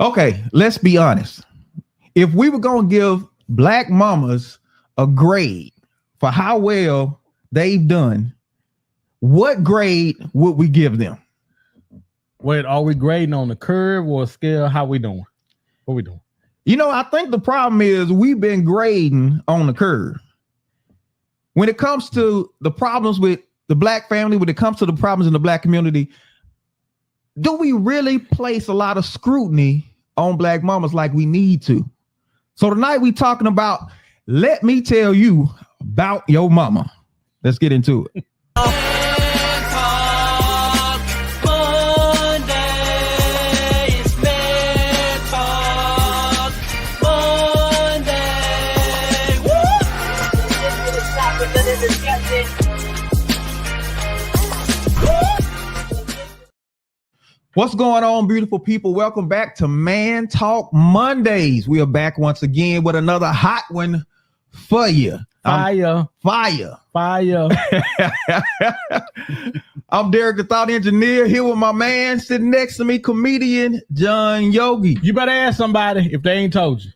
Okay, let's be honest. If we were going to give black mamas a grade for how well they've done, what grade would we give them? Wait, are we grading on the curve or scale? How we doing? What we doing? You know, I think the problem is we've been grading on the curve. When it comes to the problems with the black family, when it comes to the problems in the black community, do we really place a lot of scrutiny on black mamas like we need to? So tonight we talking about, let me tell you about your mama. Let's get into it. What's going on, beautiful people? Welcome back to Man Talk Mondays. We are back once again with another hot one for you. Fire. I'm Derek, the Thought Engineer, here with my man sitting next to me, comedian John Yogi. You better ask somebody if they ain't told you.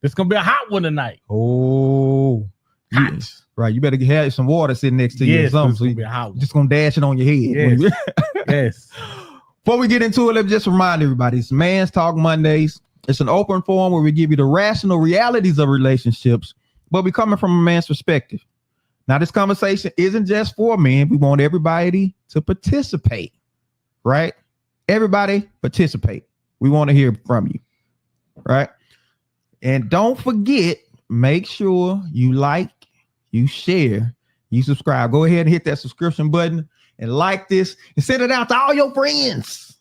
It's going to be a hot one tonight. Oh, hot. Yes. Right. You better have some water sitting next to you or something. So you're just going to dash it on your head. Yes. Yes. Before we get into it, let me just remind everybody, it's Man's Talk Mondays. It's an open forum where we give you the rational realities of relationships, but we're coming from a man's perspective. Now, this conversation isn't just for men. We want everybody to participate, right? Everybody participate. We want to hear from you, right? And don't forget, make sure you like, you share, you subscribe. Go ahead and hit that subscription button and like this and send it out to all your friends.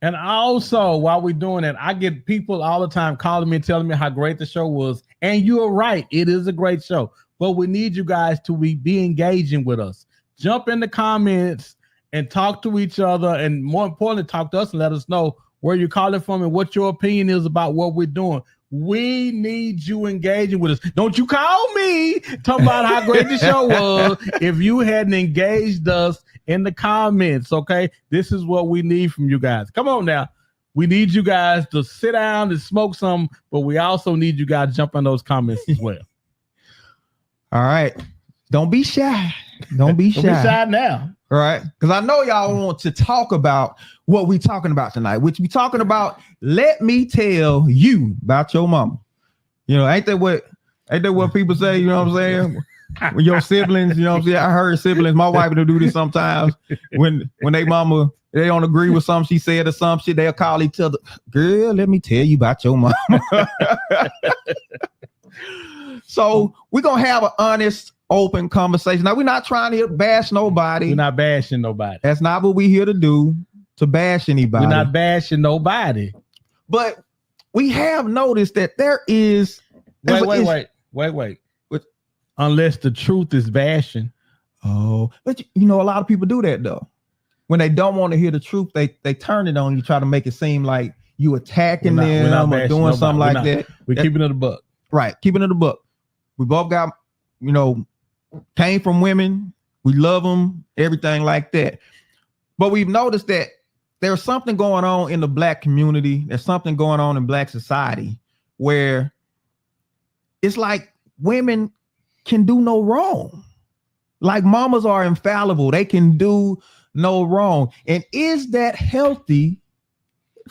And also, while we're doing that, I get people all the time calling me and telling me how great the show was. And you're right, it is a great show. But we need you guys to be engaging with us. Jump in the comments and talk to each other. And more importantly, talk to us and let us know where you're calling from and what your opinion is about what we're doing. We need you engaging with us. Don't you call me talking about how great the show was if you hadn't engaged us in the comments, okay? This is what we need from you guys. Come on now. We need you guys to sit down and smoke some, but we also need you guys to jump in those comments as well. All right. Don't be shy. Don't be shy. Don't be shy now. All right. Because I know y'all want to talk about what we're talking about tonight, which we talking about, let me tell you about your mama. You know, ain't that what people say? You know what I'm saying? When your siblings, you know what I'm saying? I heard siblings, my wife will do this sometimes when they mama, they don't agree with something she said or some shit, they'll call each other, girl, let me tell you about your mama. So we're going to have an honest, open conversation. Now, we're not trying to bash nobody. We're not bashing nobody. That's not what we're here to do, to bash anybody. We're not bashing nobody. But we have noticed that there is... Wait. Unless the truth is bashing. Oh, but you know, a lot of people do that though. When they don't want to hear the truth, they turn it on you, try to make it seem like you attacking them or doing something like that. We're keeping it a buck. Right, keeping it a buck. We both got, you know, came from women. We love them, everything like that. But we've noticed that there's something going on in the black community. There's something going on in black society where it's like women can do no wrong. Like mamas are infallible. They can do no wrong. And is that healthy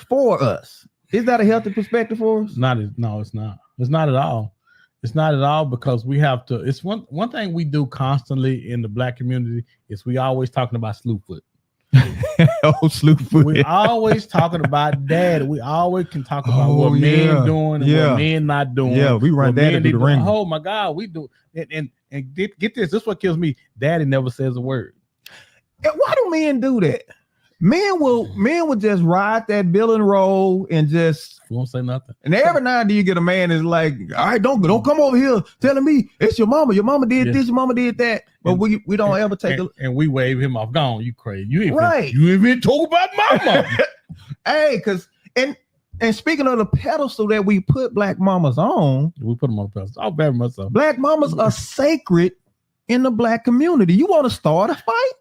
for us? Is that a healthy perspective for us? No, it's not. It's not at all. It's not at all, because we have to. It's one thing we do constantly in the black community is we always talking about Slewfoot. Slewfoot. We always talking about dad. We always can talk about what men doing and what men not doing. Yeah, we run daddy through the ring. Oh my God, we do. And get this. This is what kills me. Daddy never says a word. And why do men do that? Men will just ride that bill and roll and just won't say nothing. And every now and then you get a man is like, all right, don't come over here telling me it's your mama. Your mama did this, your mama did that. But we don't ever take and we wave him off. Gone, you crazy. You ain't right. You ain't even talk about mama. Hey, because and speaking of the pedestal that we put black mamas on, we put them on the pedestal. I'll very much so. Black mamas are sacred in the black community. You want to start a fight?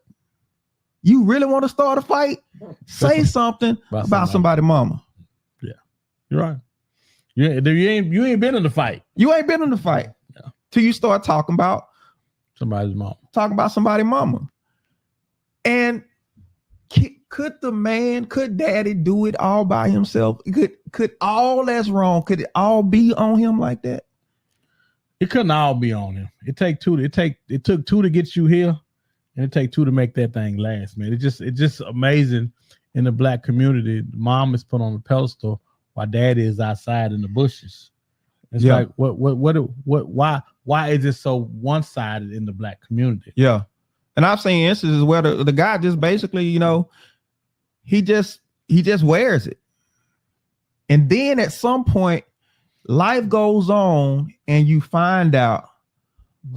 You really want to start a fight? Say something about somebody's mama. Yeah. You're right. You ain't been in the fight. You ain't been in the fight till you start talking about somebody's mom. Talking about somebody's mama. And could daddy do it all by himself? Could all that's wrong, could it all be on him like that? It couldn't all be on him. It took two to get you here, and it take two to make that thing last, man. It's just amazing in the black community. Mom is put on the pedestal while daddy is outside in the bushes. It's like why is it so one-sided in the black community? Yeah. And I've seen instances where the guy just basically, he just wears it. And then at some point, life goes on and you find out,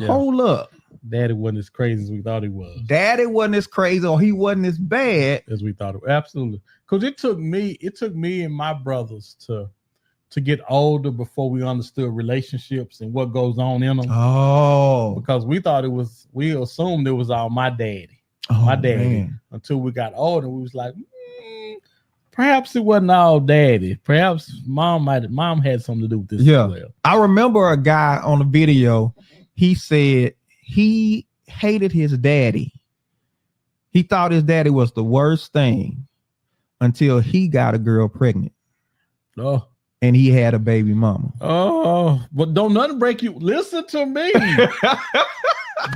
hold up. Daddy wasn't as crazy as we thought he was. Daddy wasn't as crazy, or he wasn't as bad as we thought. Absolutely. Because it took me and my brothers to get older before we understood relationships and what goes on in them. Oh. Because we assumed it was all my daddy. Man. Until we got older, we was like, perhaps it wasn't all daddy. Perhaps mom had something to do with this as well. I remember a guy on a video, he said he hated his daddy. He thought his daddy was the worst thing until he got a girl pregnant. Oh. And he had a baby mama. Oh, but don't nothing break you. Listen to me.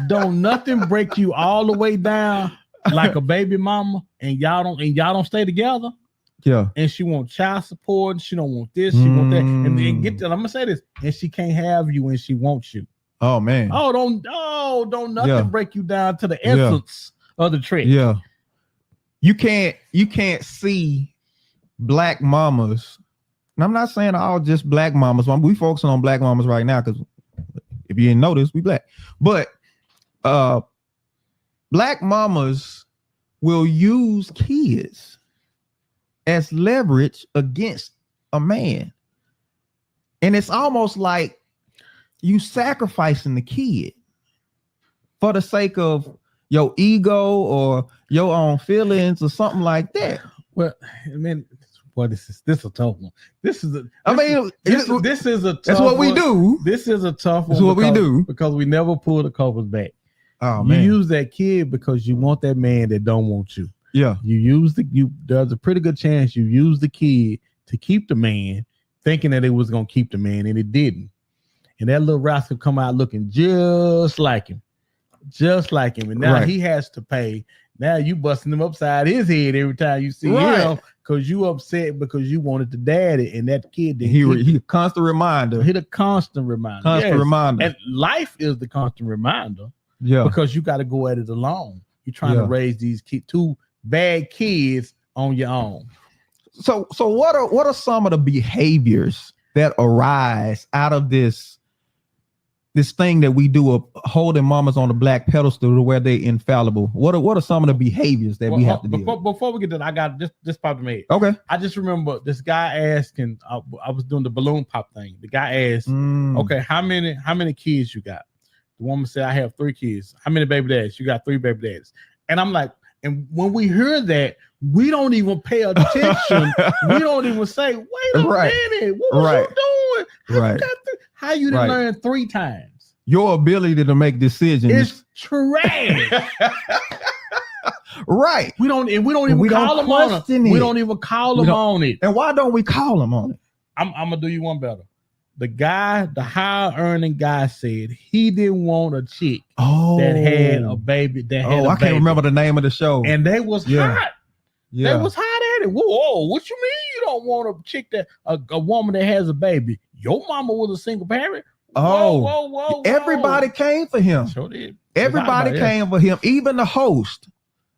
Don't nothing break you all the way down like a baby mama, and y'all don't stay together. Yeah. And she want child support, and she don't want this, she want that. And then I'm gonna say this, and she can't have you and she wants you. Oh man. Don't nothing break you down to the essence of the trick. Yeah. You can't see black mamas. And I'm not saying all just black mamas. We focusing on black mamas right now because if you didn't notice, we black. But black mamas will use kids as leverage against a man. And it's almost like you sacrificing the kid for the sake of your ego or your own feelings or something like that. Well, I mean, this is a tough one. This is a tough that's what we do. This is a tough one. That's what we do. Because we never pull the covers back. Oh, you use that kid because you want that man that don't want you. Yeah. There's a pretty good chance you use the kid to keep the man, thinking that it was gonna keep the man, and it didn't. And that little rascal come out looking just like him. And now he has to pay. Now you busting him upside his head every time you see him because you upset because you wanted the daddy, and that kid didn't. He a constant reminder. He the constant reminder. Reminder. And life is the constant reminder. Yeah. Because you got to go at it alone. You're trying to raise these two bad kids on your own. So what are some of the behaviors that arise out of this thing that we do of holding mamas on the black pedestal to where they infallible? What are some of the behaviors that we have to do? Before we get to that, I got this popped in my head. Okay. I just remember this guy asking, I was doing the balloon pop thing. The guy asked, okay, how many kids you got? The woman said, I have 3 kids. How many baby dads? You got 3 baby dads. And I'm like, and when we hear that, we don't even pay attention. We don't even say, wait a minute, what was you doing? How you didn't learn 3 times? Your ability to make decisions is trash. Right. We don't even call them on it. We don't even call them on it. And why don't we call them on it? I'm gonna do you one better. The high earning guy said he didn't want a chick that had a baby. I can't remember the name of the show. And they was hot. Yeah. They was hot at it. Whoa, what you mean you don't want a chick that a woman that has a baby? Your mama was a single parent. Whoa. Everybody came for him. Sure did. Everybody came for him. Even the host,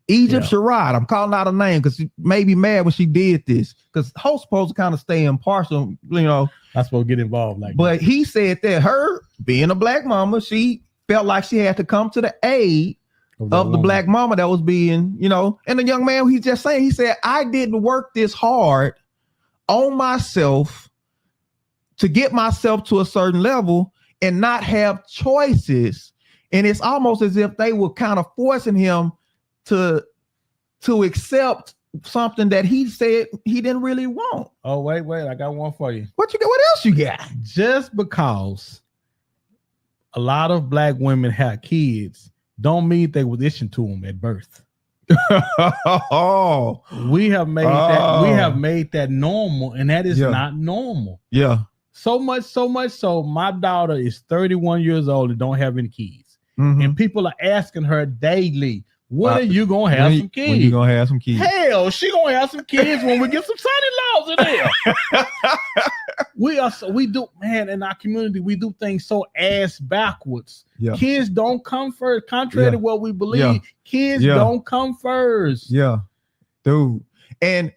Egypt Sherrod. I'm calling out a name because she may be mad when she did this. Because host supposed to kind of stay impartial, That's supposed to get involved But he said that her being a black mama, she felt like she had to come to the aid of the black mama that was being, and the young man, he's just saying, he said, I didn't work this hard on myself to get myself to a certain level and not have choices. And it's almost as if they were kind of forcing him to accept something that he said he didn't really want. Oh, wait, I got one for you. What you got? What else you got? Just because a lot of black women have kids don't mean they was issued to them at birth. Oh, we have made that normal, and that is not normal. Yeah. So much so my daughter is 31 years old and don't have any kids. Mm-hmm. And people are asking her daily, when are you gonna have some kids? When you gonna have some kids? Hell, she gonna have some kids when we get some son-in-laws in there. We do, man, in our community, we do things so ass backwards. Yeah. Kids don't come first, contrary to what we believe. Yeah. Kids don't come first. Yeah, dude. And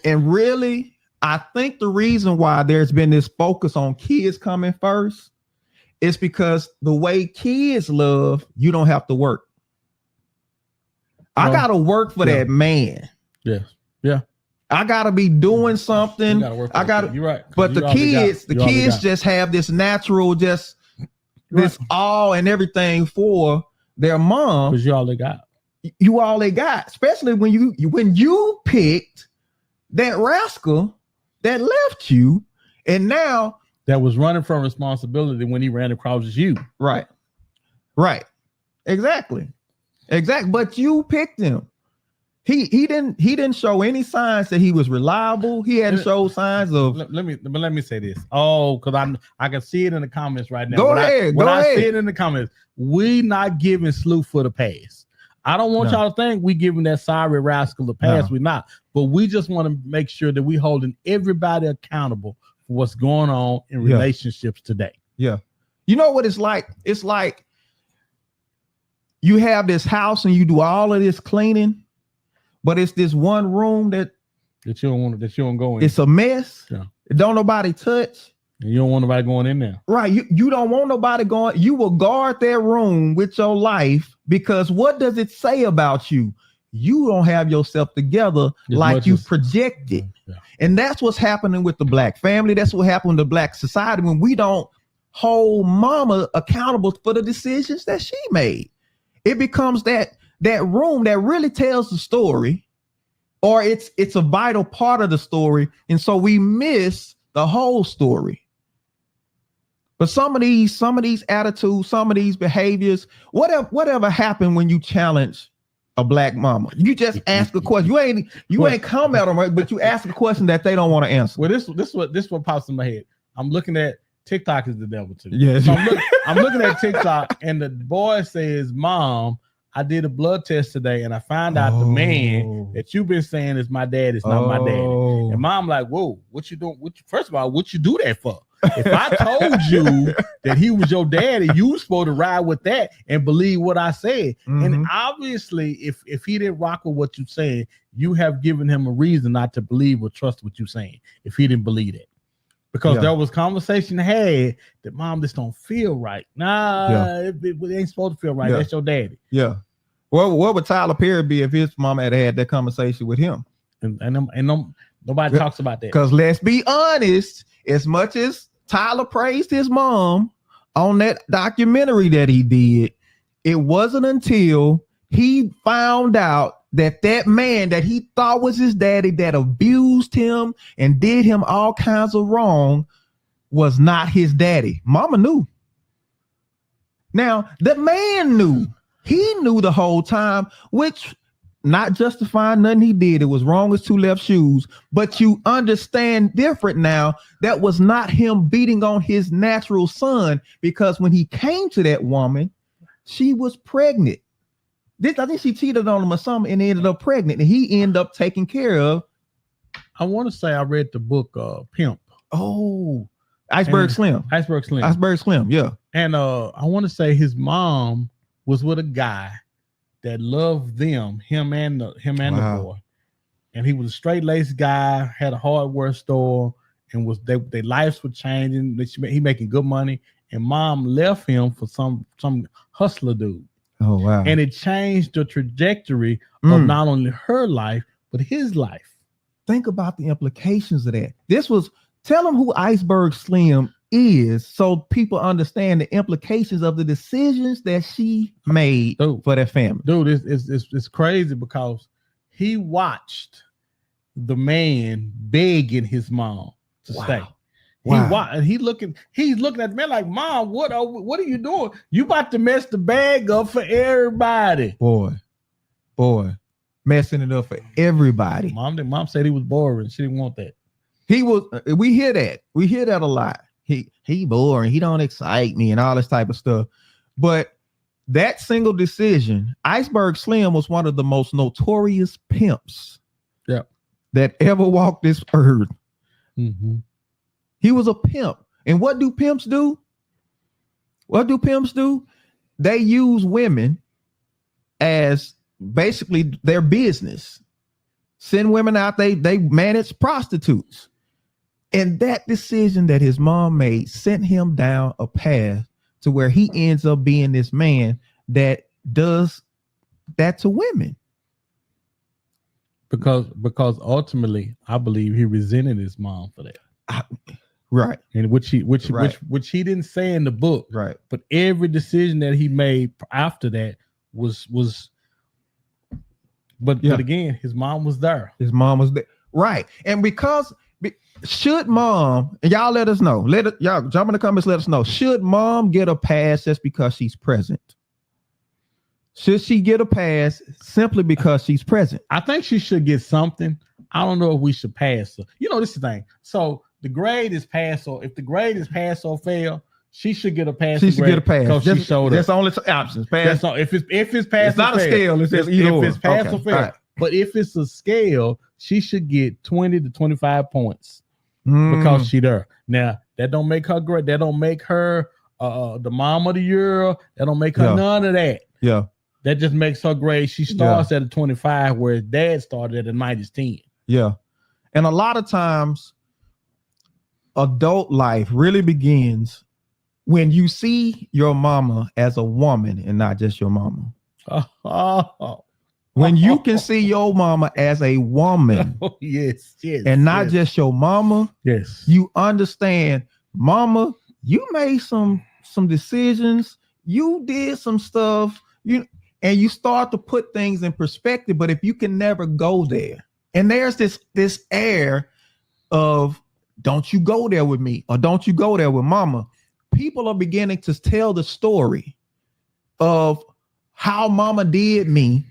really, I think the reason why there's been this focus on kids coming first is because the way kids love, you don't have to work. I gotta work for that man. Yeah. Yeah. I gotta be doing something. I gotta. You're right. But the kids just have this natural, this all and everything for their mom. Because you all they got. You all they got. Especially when you picked that rascal that left you, and now that was running from responsibility when he ran across you. Right. Exactly. But you picked him. He didn't show any signs that he was reliable. He hadn't showed signs of. Let me say this. Oh, because I can see it in the comments right now. Go ahead. I see it in the comments, we not giving Slew for the pass. I don't want y'all to think we giving that sorry rascal the pass. We're not. But we just want to make sure that we holding everybody accountable for what's going on in relationships today. Yeah. You know what it's like? It's like you have this house and you do all of this cleaning, but it's this one room that you don't go in. It's a mess. Yeah. Don't nobody touch. And you don't want nobody going in there. Right. You don't want nobody going. You will guard that room with your life, because what does it say about you? You don't have yourself together like you projected. Yeah. And that's what's happening with the black family. That's what happened to black society when we don't hold mama accountable for the decisions that she made. It becomes that room that really tells the story, or it's a vital part of the story. And so we miss the whole story. But some of these attitudes, some of these behaviors, whatever happened when you challenge a black mama? You just ask a question. You ain't come at them, but you ask a question that they don't want to answer. Well, this what pops in my head. I'm looking at TikTok is the devil too. Yes. So I'm looking at TikTok, and the boy says, "Mom, I did a blood test today, and I found out the man that you've been saying is my dad is not my daddy." And mom like, "Whoa, what you doing? First of all, what you do that for? If I told you that he was your daddy, you was supposed to ride with that and believe what I said." Mm-hmm. And obviously, if he didn't rock with what you saying, you have given him a reason not to believe or trust what you're saying. If he didn't believe it, because there was conversation had that, "Mom, this don't feel right." It ain't supposed to feel right. That's your daddy. Yeah. Well, what would Tyler Perry be if his mom had that conversation with him? And nobody talks about that. Because let's be honest, as much as Tyler praised his mom on that documentary that he did, it wasn't until he found out that man that he thought was his daddy, that abused him and did him all kinds of wrong, was not his daddy. Mama knew. Now, the man knew. He knew the whole time, which not justifying nothing he did. It was wrong as two left shoes. But you understand different now. That was not him beating on his natural son, because when he came to that woman, she was pregnant. I think she cheated on him or something and ended up pregnant, and he ended up taking care of. I want to say I read the book Pimp. Oh, Iceberg Slim. Yeah. And I want to say his mom was with a guy that loved him and the boy, and he was a straight-laced guy, had a hardware store, and their lives were changing. He making good money, and mom left him for some hustler dude. Oh wow! And it changed the trajectory of not only her life but his life. Think about the implications of that. Tell them who Iceberg Slim is, so people understand the implications of the decisions that she made for their family. Dude, it's crazy, because he watched the man begging his mom to stay. He's looking at the man like, Mom, what are you doing? You about to mess the bag up for everybody. Boy, messing it up for everybody. Mom said he was boring. She didn't want that. We hear that a lot. He boring, he don't excite me and all this type of stuff. But that single decision, Iceberg Slim was one of the most notorious pimps that ever walked this earth. Mm-hmm. He was a pimp. And what do pimps do? They use women as basically their business. Send women out, they manage prostitutes. And that decision that his mom made sent him down a path to where he ends up being this man that does that to women. Because ultimately, I believe he resented his mom for that. Right. And which he didn't say in the book. Right. But every decision that he made after that was but again, his mom was there. His mom was there. Right. And should mom, and y'all let us know, y'all jump in the comments, let us know, should mom get a pass just because she's present? Should she get a pass simply because she's present? I think she should get something. I don't know if we should pass her. This is the thing. So the grade is pass, or if the grade is pass or fail, she should get a pass. She should get a pass because she showed up. That's only options. Pass. If it's pass, it's not a scale. It's just either if it's pass or fail. Right. But if it's a scale, she should get 20 to 25 points because she there. Now that don't make her great. That don't make her the mom of the year. That don't make her none of that. Yeah. That just makes her grade. She starts at a 25, whereas dad started at a -10. Yeah. And a lot of times, adult life really begins when you see your mama as a woman and not just your mama. When you can see your mama as a woman, yes, and not just your mama, yes, you understand, mama, you made some decisions, you did some stuff, and you start to put things in perspective. But if you can never go there, and there's this air of don't you go there with me, or don't you go there with mama, people are beginning to tell the story of how mama did me.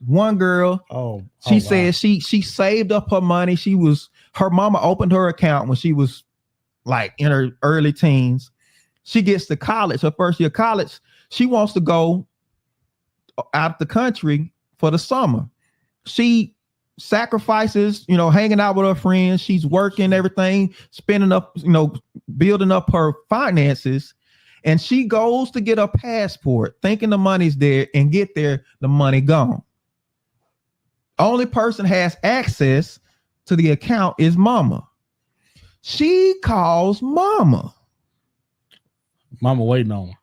One girl, she said she saved up her money. Her mama opened her account when she was like in her early teens. She gets to college, her first year of college. She wants to go out the country for the summer. She sacrifices, hanging out with her friends. She's working, everything, spending up, building up her finances. And she goes to get a passport, thinking the money's there, and get there, the money gone. Only person has access to the account is mama. She calls mama. Mama waiting on her.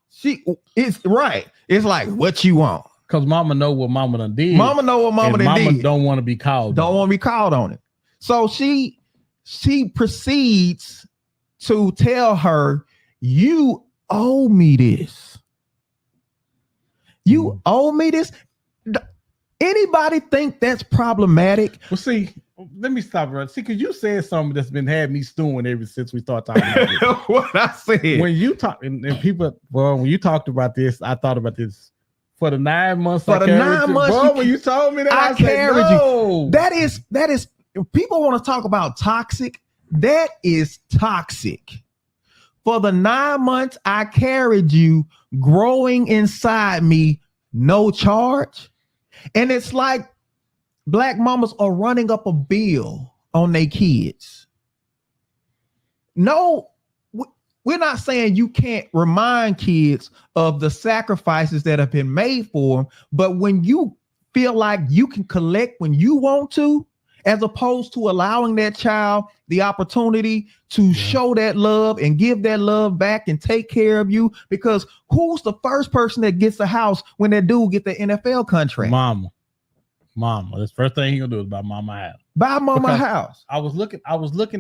It's right. It's like, what you want? Because mama know what mama done did. Mama know what mama done did. Mama don't want to be called. Don't want to be called on it. So she proceeds to tell her, you owe me this. You owe me this. Anybody think that's problematic? Well, see, let me stop right. See, because you said something that's been had me stewing ever since we started talking about this. What I said. When you talk and people, when you talked about this, I thought about this for the 9 months. For the 9 months, when you told me that, I carried you. That is. People want to talk about toxic. That is toxic. For the 9 months I carried you, growing inside me, no charge. And it's like black mamas are running up a bill on their kids. No, we're not saying you can't remind kids of the sacrifices that have been made for them. But when you feel like you can collect when you want to, as opposed to allowing that child the opportunity to show that love and give that love back and take care of you, because who's the first person that gets a house when that dude get the NFL contract? Mama. That's the first thing he gonna do is buy mama house. Buy mama house. I was looking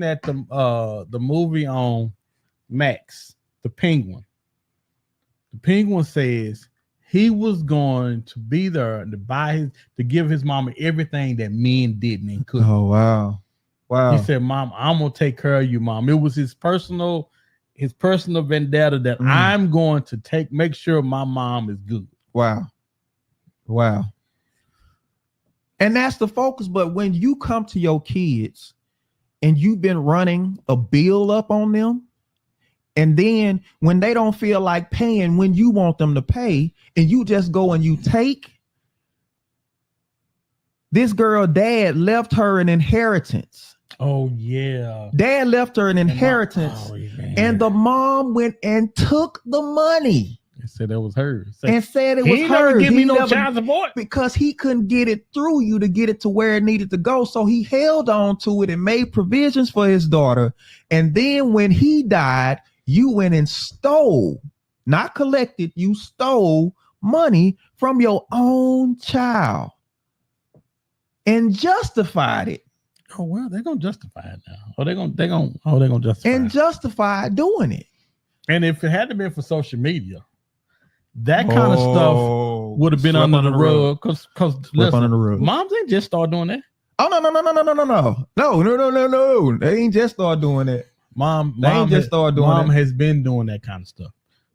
at the movie on Max, The Penguin. The Penguin says he was going to be there to give his mama everything that men didn't and couldn't. Oh, wow. Wow. He said, Mom, I'm going to take care of you, Mom. It was his personal vendetta that I'm going to make sure my mom is good. Wow. Wow. And that's the focus. But when you come to your kids and you've been running a bill up on them, and then when they don't feel like paying when you want them to pay, and you just go and you take, this girl, dad left her an inheritance. Oh, yeah. Dad left her an inheritance, and the mom went and took the money. And said it was hers. And said it was hers. Never give me no child support. Because he couldn't get it through you to get it to where it needed to go. So he held on to it and made provisions for his daughter. And then when he died, you went and stole, not collected, you stole money from your own child and justified it. Oh, well, they're gonna justify it now. They're gonna justify and it. Justify doing it. And if it hadn't been for social media, that kind of stuff would have been under the rug. Because under the rug. Moms ain't just start doing that. Oh, no. They ain't just start doing that. Mom has been doing that kind of stuff.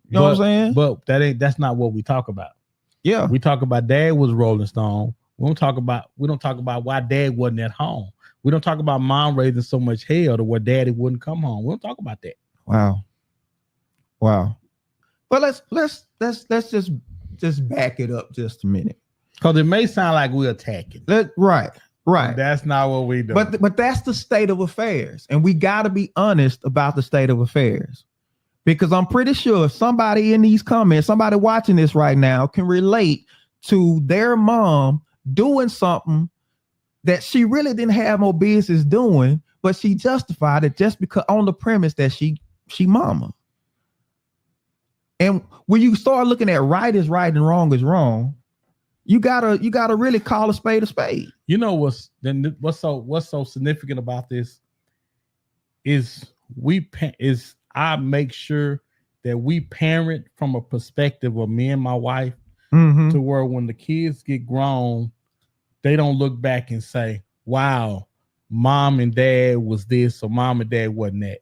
You know what I'm saying? But that's not what we talk about. Yeah. We talk about dad was Rolling Stone. We don't talk about why dad wasn't at home. We don't talk about mom raising so much hell to where daddy wouldn't come home. We don't talk about that. Wow. But let's just back it up just a minute. Because it may sound like we're attacking. Right. That's not what we do. But that's the state of affairs. And we got to be honest about the state of affairs. Because I'm pretty sure if somebody in these comments, somebody watching this right now can relate to their mom doing something that she really didn't have no business doing, but she justified it just because on the premise that she mama. And when you start looking at right is right and wrong is wrong, you gotta really call a spade a spade. You know what's so significant about this is I make sure that we parent from a perspective of me and my wife to where when the kids get grown, they don't look back and say, wow, mom and dad was this or mom and dad wasn't that.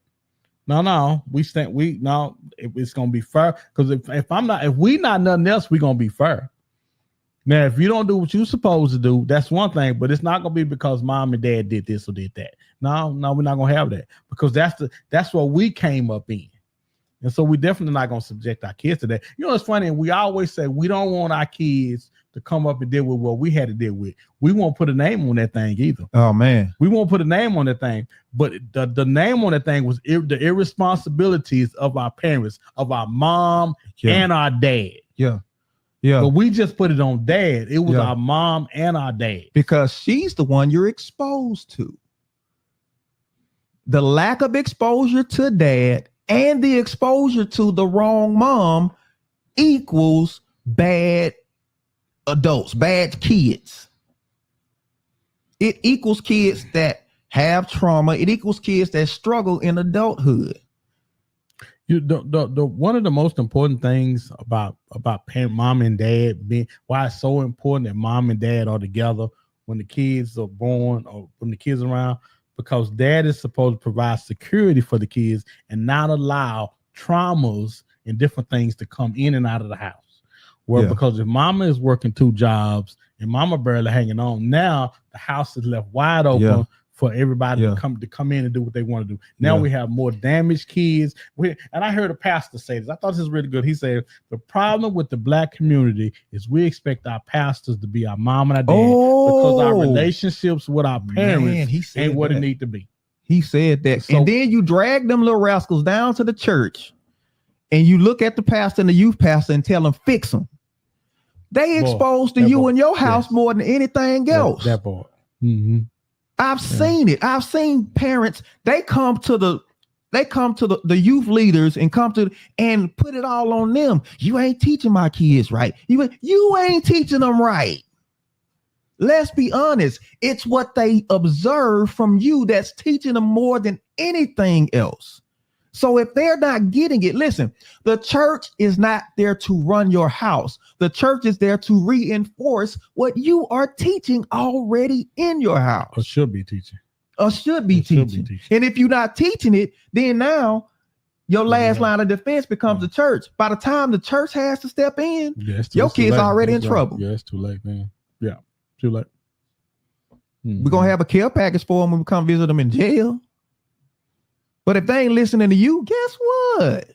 No, it's gonna be fair. Because if we not nothing else, we're gonna be fair. Now, if you don't do what you're supposed to do, that's one thing, but it's not gonna be because mom and dad did this or did that. No, we're not gonna have that because that's what we came up in. And so we definitely not gonna subject our kids to that. You know, it's funny, we always say we don't want our kids to come up and deal with what we had to deal with. We won't put a name on that thing either. Oh man, we won't put a name on that thing. But the name on that thing was the irresponsibilities of our parents, of our mom and our dad. Yeah. But we just put it on dad. It was our mom and our dad because she's the one you're exposed to. The lack of exposure to dad and the exposure to the wrong mom equals bad adults, bad kids. It equals kids that have trauma. It equals kids that struggle in adulthood. The one of the most important things about parent, mom and dad being why it's so important that mom and dad are together when the kids are born or when the kids are around, because dad is supposed to provide security for the kids and not allow traumas and different things to come in and out of the house. Because if mama is working 2 jobs and mama barely hanging on, now the house is left wide open for everybody to come in and do what they want to do. Now we have more damaged kids. And I heard a pastor say this. I thought this was really good. He said, the problem with the black community is we expect our pastors to be our mom and our dad because our relationships with our parents ain't what it need to be. He said that. So, and then you drag them little rascals down to the church and you look at the pastor and the youth pastor and tell them, fix them. They exposed to you in your house more than anything else. That part. I've seen it. I've seen parents, they come to the youth leaders and and put it all on them. You ain't teaching my kids right. You ain't teaching them right. Let's be honest. It's what they observe from you that's teaching them more than anything else. So if they're not getting it, listen, the church is not there to run your house. The church is there to reinforce what you are teaching already in your house. Or should be teaching. Teaching. And if you're not teaching it, then now your last line of defense becomes the church. By the time the church has to step in, your kid's already in trouble. Yeah, it's too late, man. Yeah, too late. We're going to have a care package for them when we come visit them in jail. But if they ain't listening to you, guess what?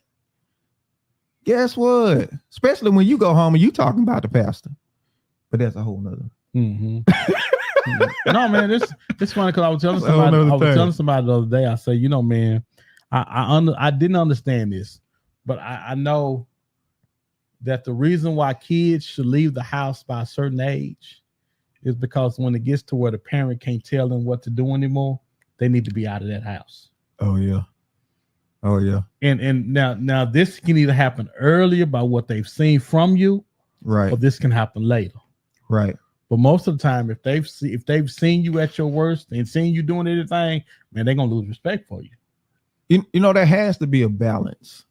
Especially when you go home and you talking about the pastor. But that's a whole nother. No, man, this funny because I was telling somebody the other day. I say, man, I didn't understand this, but I know that the reason why kids should leave the house by a certain age is because when it gets to where the parent can't tell them what to do anymore, they need to be out of that house. Oh yeah. And now this can either happen earlier by what they've seen from you, right? Or this can happen later, right? But most of the time, if they've seen you at your worst and seen you doing anything, man, they're gonna lose respect for you. There has to be a balance.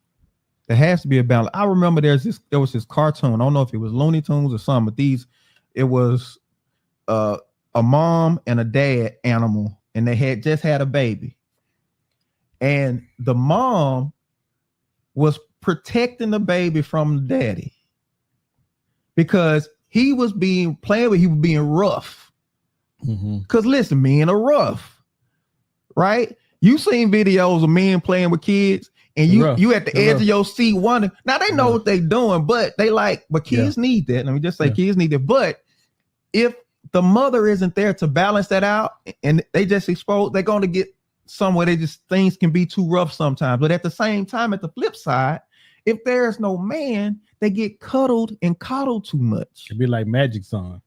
There has to be a balance. I remember there was this cartoon. I don't know if it was Looney Tunes or something, but it was a mom and a dad animal, and they had just had a baby. And the mom was protecting the baby from the daddy because he was being rough. Because listen, men are rough, right? You seen videos of men playing with kids, and you at the edge of your seat wondering. Now they know what they doing, but kids need that. Let me just say, kids need it. But if the mother isn't there to balance that out, and they just expose, they're going to get somewhere. Things can be too rough sometimes. But at the same time, at the flip side, if there's no man, they get cuddled and coddled too much. It'd be like Magic Son.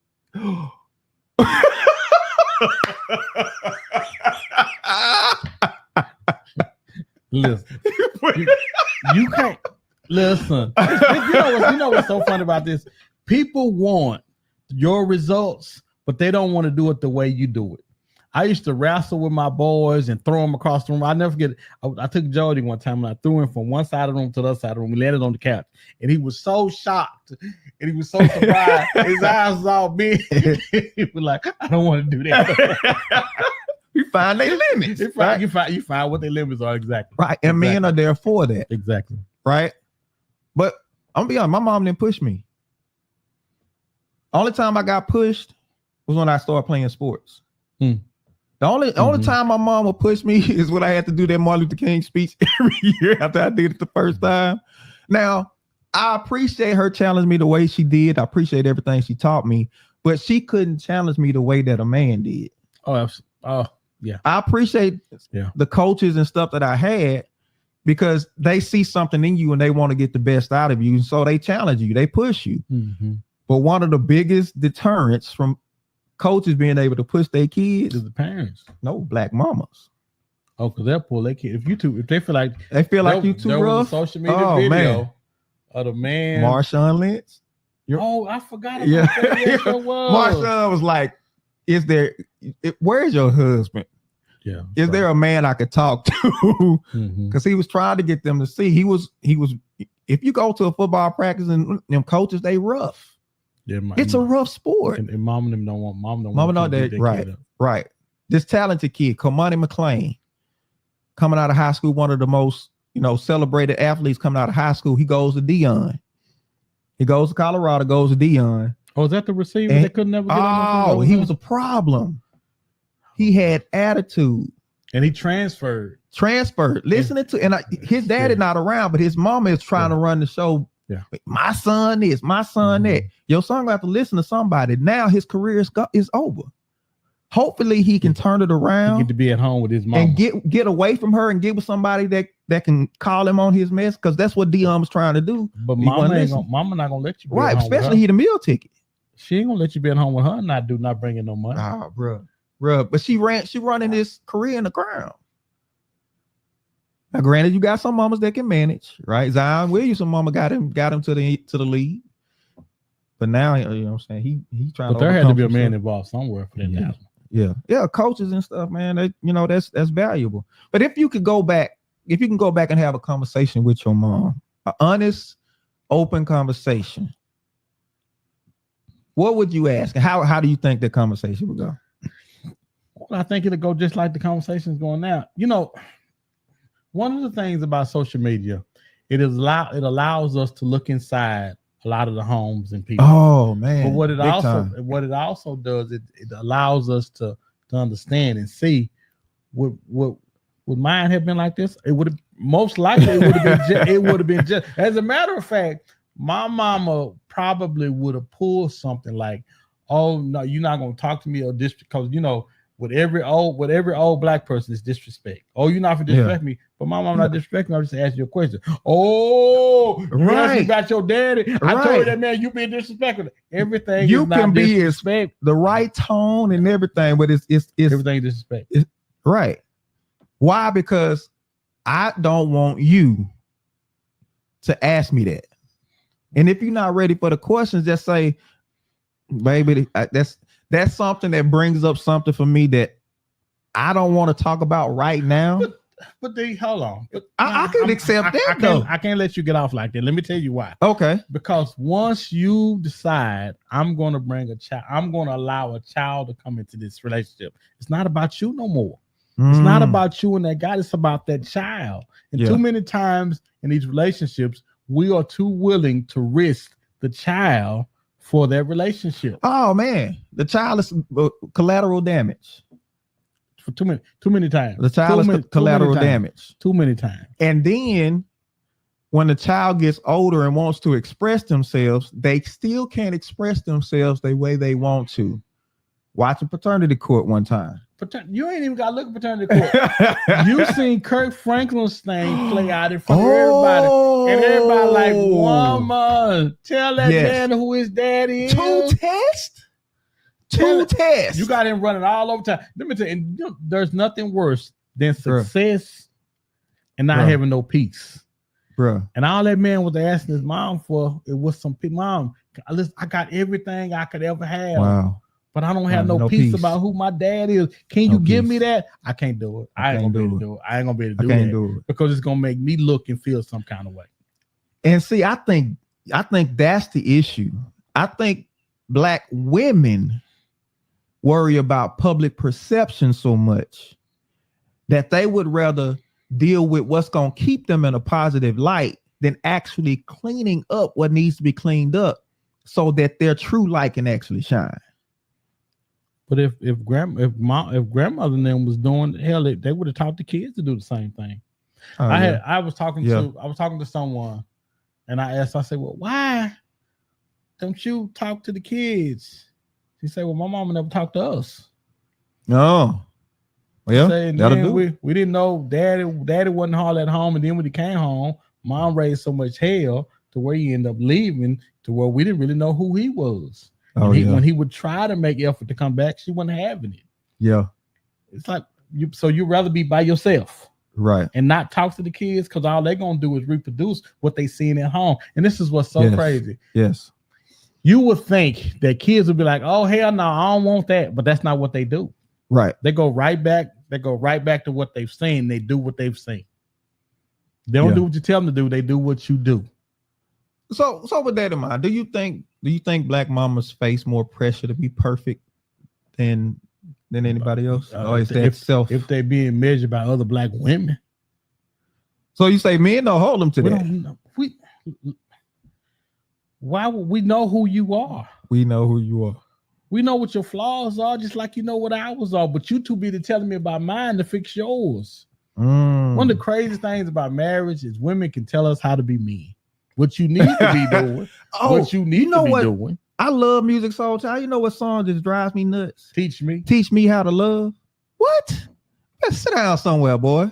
Listen, you can't listen. You know what's so funny about this? People want your results, but they don't want to do it the way you do it. I used to wrestle with my boys and throw them across the room. I never forget it. I took Jody one time and I threw him from one side of the room to the other side of the room. We landed on the couch, and he was so shocked and he was so surprised. His eyes was all big. He was like, "I don't want to do that." You find their limits. You find what their limits are exactly. Right, and men are there for that. Exactly. Right, but I'm gonna be honest. My mom didn't push me. Only time I got pushed was when I started playing sports. The only time my mom would push me is when I had to do that Martin Luther King speech every year after I did it the first time. Now, I appreciate her challenging me the way she did. I appreciate everything she taught me, but she couldn't challenge me the way that a man did. Oh, yeah. I appreciate the coaches and stuff that I had because they see something in you and they want to get the best out of you. So they challenge you, they push you. But one of the biggest deterrents from coaches being able to push their kids is the parents. No, black mamas. Oh, because they'll pull their kid. If they feel like you too rough. Social media video of the man. Marshawn Lynch. I forgot about that. Yes, Marshawn was like, where's your husband? Yeah. Is there a man I could talk to? Because he was trying to get them to see. He was. If you go to a football practice and them coaches, they rough. Yeah, it's a rough sport. And mom and them don't want that. Right. This talented kid, Kamani McClain, coming out of high school, one of the most celebrated athletes coming out of high school. He goes to Dion. He goes to Colorado, goes to Dion. Oh, is that the receiver that could never get on? Oh, he was a problem. He had attitude. And he transferred. Listening to, his daddy not around, but his mama is trying to run the show. Yeah, my son is, my son that. Your son gonna have to listen to somebody. Now his career is over. Hopefully he can turn it around. Get to be at home with his mom and get away from her and get with somebody that can call him on his mess, because that's what Dion was trying to do. But mama not gonna let you be right, especially he the meal ticket. She ain't gonna let you be at home with her and not bringing no money. Ah, bro. But she running his career in the ground. Now, granted, you got some mamas that can manage, right? Zion Williamson mama got him to the league. But now, you know what I'm saying, he trying but there had to be a man involved somewhere for that now. Yeah, coaches and stuff, man. That's valuable. But if you could go back if you can go back and have a conversation with your mom, an honest, open conversation, what would you ask? How do you think that conversation would go? Well, I think it'll go just like the conversation's going now. One of the things about social media, it allows us to look inside a lot of the homes and people. Oh man! But what it also does, it allows us to understand and see would mine have been like this? It would have most likely it would have been just. As a matter of fact, my mama probably would have pulled something like, "Oh no, you're not gonna talk to me or this," because with every old black person is disrespect. Oh, you're not for disrespect me, but my mom not disrespecting me. I just asked you a question. Oh, you asked me about your daddy. I told you that man, you being disrespectful. Everything you is can not be disrespect. The right tone and everything, but it's everything disrespect. Right. Why? Because I don't want you to ask me that. And if you're not ready for the questions, just say, baby, that's something that brings up something for me that I don't want to talk about right now. But hold on. I can accept that though. I can't let you get off like that. Let me tell you why. Okay. Because once you decide I'm going to bring a child, I'm going to allow a child to come into this relationship. It's not about you no more. It's not about you and that guy. It's about that child. And too many times in these relationships, we are too willing to risk the child for that relationship. Oh man, the child is collateral damage. For too many times. The child is collateral damage. Too many times. And then when the child gets older and wants to express themselves, they still can't express themselves the way they want to. Watching Paternity Court one time. You ain't even got to look at Paternity Court. You seen Kirk Franklin's thing play out in front of everybody. And everybody like, woman, tell that man who his daddy is. Two tests. You got him running all over time. Let me tell you, there's nothing worse than success and not having no peace. Bro. And all that man was asking his mom for, it was some mom. I got everything I could ever have. Wow. But I don't have no peace about who my dad is. Can you give me that? I can't do it. I ain't gonna be able to do it. I ain't gonna be able to do it because it's gonna make me look and feel some kind of way. And see, I think that's the issue. I think Black women worry about public perception so much that they would rather deal with what's gonna keep them in a positive light than actually cleaning up what needs to be cleaned up so that their true light can actually shine. But if grandmother and them was doing hell, they would have taught the kids to do the same thing. I was talking to someone, and I said, well, why don't you talk to the kids? She said, well, my mama never talked to us. No. Well, we didn't know daddy wasn't hard at home, and then when he came home, mom raised so much hell to where he ended up leaving to where we didn't really know who he was. When he would try to make effort to come back, she wasn't having it. Yeah. It's like you'd rather be by yourself. Right. And not talk to the kids because all they're going to do is reproduce what they seen at home. And this is what's so crazy. Yes. You would think that kids would be like, oh, hell no, I don't want that. But that's not what they do. Right. They go right back. They go right back to what they've seen. They do what they've seen. They don't do what you tell them to do. They do what you do. So with that in mind, do you think Black mamas face more pressure to be perfect than anybody else? Or is that if they're being measured by other Black women? So you say men don't hold them to that? Why would we know who you are? We know who you are. We know what your flaws are, just like you know what ours are. But you too busy telling me about mine to fix yours. One of the craziest things about marriage is women can tell us how to be men. What you need to be doing. What you need to be doing. I love music so time. You know what song just drives me nuts? Teach me how to love. What? Let's sit down somewhere, boy.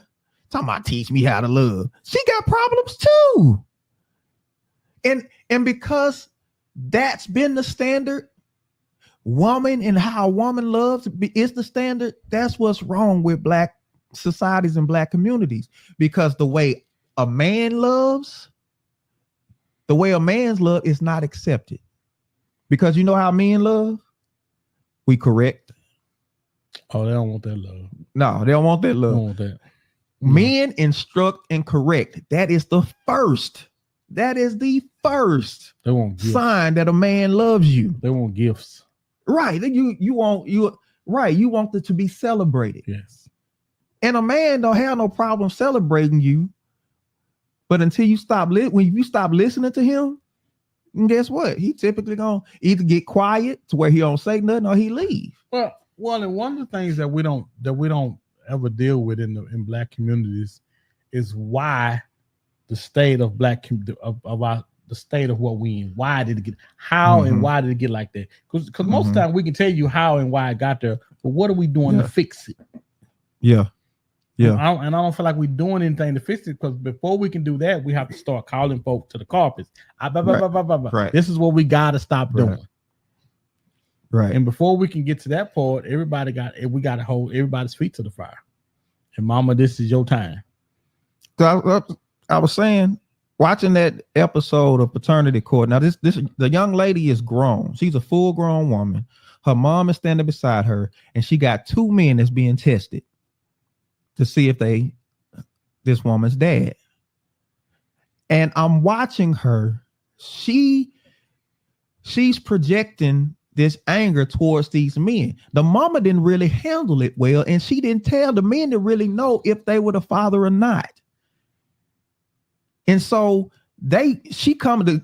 Talking about teach me how to love. She got problems too. And because that's been the standard, woman and how a woman loves is the standard. That's what's wrong with Black societies and Black communities. Because the way a man loves, the way a man's love is not accepted. Because you know how men love? We correct. Oh, they don't want that love. No, they don't want that love. They don't want that. Men instruct and correct. That is the first. That is the first sign that a man loves you. They want gifts. Right. You want it to be celebrated. Yes. And a man don't have no problem celebrating you. But until you when you stop listening to him, and guess what? He typically gonna either get quiet to where he don't say nothing or he leave. Well, and one of the things that we don't ever deal with in Black communities is why the state of the state of what we in. Why did it get and why did it get like that? Because most of the time we can tell you how and why it got there, but what are we doing to fix it? Yeah. Yeah. I don't feel like we're doing anything to fix it, because before we can do that, we have to start calling folk to the carpets. Right. This is what we got to stop doing. Right. And before we can get to that part, we got to hold everybody's feet to the fire. And mama, this is your time. So I was saying, watching that episode of Paternity Court. Now, the young lady is grown. She's a full-grown woman. Her mom is standing beside her, and she got two men that's being tested to see if this woman's dad. And I'm watching her. She's projecting this anger towards these men. The mama didn't really handle it well, and she didn't tell the men to really know if they were the father or not. And so the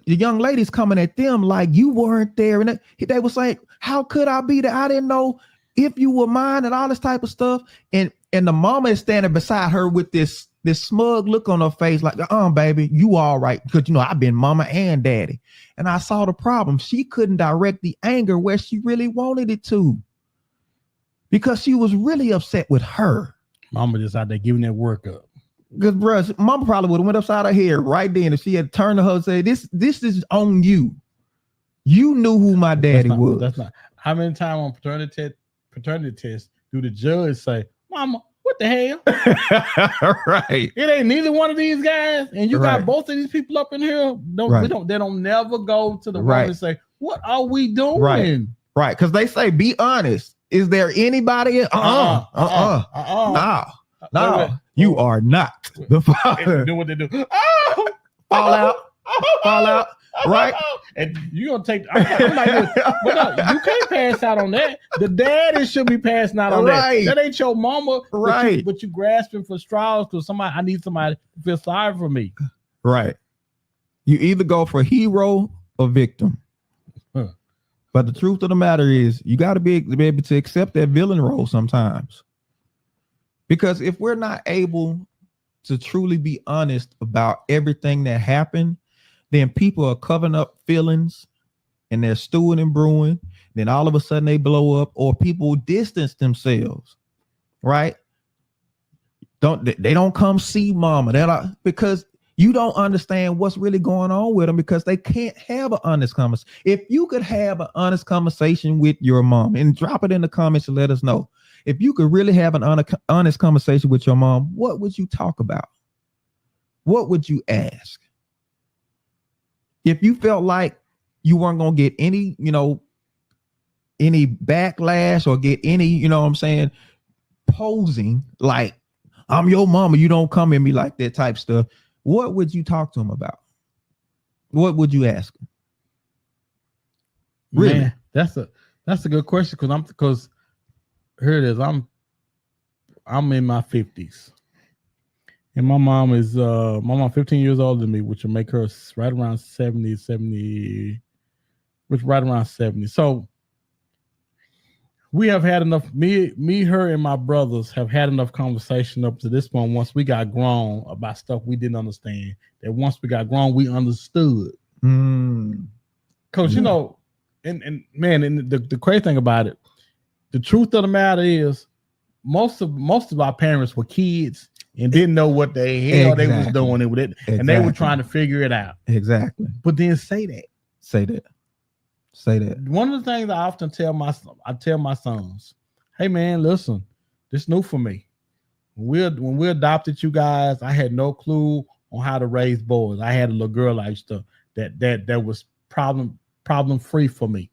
young lady's coming at them like, you weren't there. And they were saying, how could I be there? I didn't know if you were mine, and all this type of stuff. And the mama is standing beside her with this smug look on her face, like, baby, you all right. Because, I've been mama and daddy. And I saw the problem. She couldn't direct the anger where she really wanted it to, because she was really upset with her. Mama just out there giving that work up. Because, bro, mama probably would have went upside her head right then if she had turned to her and said, this is on you. You knew who my daddy was. That's not. How many times on paternity test do the judge say, Mama, what the hell? Right. It ain't neither one of these guys, and you got both of these people up in here. They don't never go to the woman and say, what are we doing? Right. Because they say, be honest. Is there anybody? No. You are not the father. Do what they do. Fall out. Right. And you're gonna take. I'm like, but no, you can't pass out on that. The daddy should be passing out on that. That ain't your mama. Right. But you grasping for straws because I need somebody to feel sorry for me. Right. You either go for hero or victim. But the truth of the matter is, you got to be able to accept that villain role sometimes. Because if we're not able to truly be honest about everything that happened, then people are covering up feelings and they're stewing and brewing. Then all of a sudden they blow up, or people distance themselves, right? They don't come see mama because you don't understand what's really going on with them, because they can't have an honest conversation. If you could have an honest conversation with your mom, and drop it in the comments and let us know. If you could really have an honest conversation with your mom, what would you talk about? What would you ask? If you felt like you weren't going to get any backlash or get any, posing like, I'm your mama, you don't come at me like that type stuff, what would you talk to him about? What would you ask him? Really? Man, that's a good question, because here it is. I'm in my 50s. And my mom is 15 years older than me, which will make her right around 70, which right around 70. So we have had enough, me, her, and my brothers have had enough conversation up to this point, once we got grown, about stuff we didn't understand, that once we got grown, we understood. Because, and the crazy thing about it, the truth of the matter is, most of our parents were kids and didn't know what the hell they was doing with it, and they were trying to figure it out. Exactly. But then say that. One of the things I often tell my sons, hey man, listen, this new for me. When we adopted you guys, I had no clue on how to raise boys. I had a little girl I used to that was problem free for me.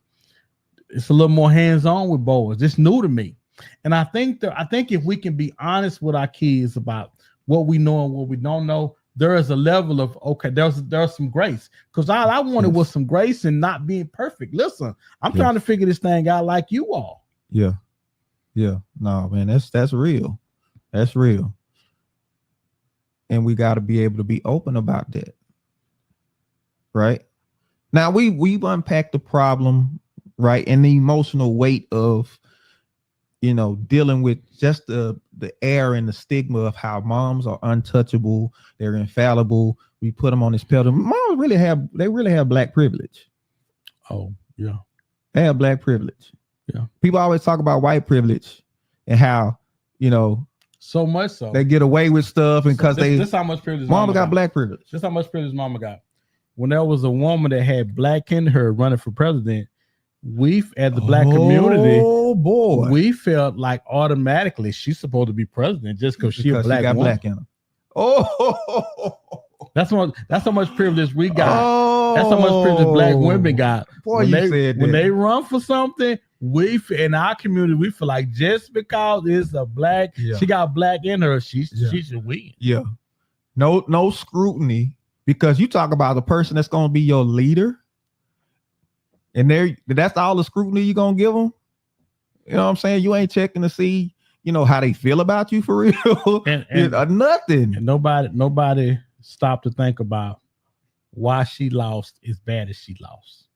It's a little more hands-on with boys. It's new to me. And I think if we can be honest with our kids about what we know and what we don't know. There is a level of okay. There's some grace because all I wanted was some grace and not being perfect. Listen, I'm trying to figure this thing out like you all. Yeah. No, man, that's real. That's real. And we got to be able to be open about that. Right now, we've unpacked the problem, right, and the emotional weight of, dealing with just the air and the stigma of how moms are untouchable, they're infallible. We put them on this pedestal. Moms really have black privilege. Oh yeah, they have black privilege. Yeah, people always talk about white privilege and how so much so they get away with stuff, and because this how much privilege mama got black privilege. Just how much privilege mama got. When there was a woman that had black in her running for president, we at the black community, we felt like automatically she's supposed to be president just because she a black woman. Black in her. Oh, that's how much privilege we got. That's how much privilege black women got. Boy, when they run for something, we in our community we feel like just because it's a black, she got black in her, she should win. Yeah, no scrutiny, because you talk about the person that's going to be your leader. And that's all the scrutiny you're going to give them. You know what I'm saying? You ain't checking to see, how they feel about you for real. and nothing. And nobody stopped to think about why she lost as bad as she lost.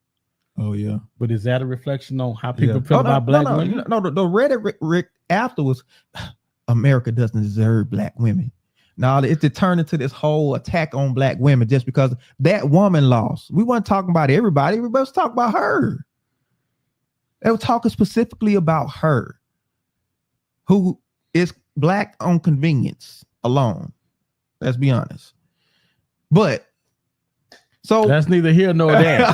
Oh, yeah. But is that a reflection on how people feel about black women? No, the rhetoric afterwards, America doesn't deserve black women. Now it turned into this whole attack on black women just because that woman lost. We weren't talking about everybody. Everybody was talking about her. They were talking specifically about her, who is black on convenience alone. Let's be honest. But so that's neither here nor there.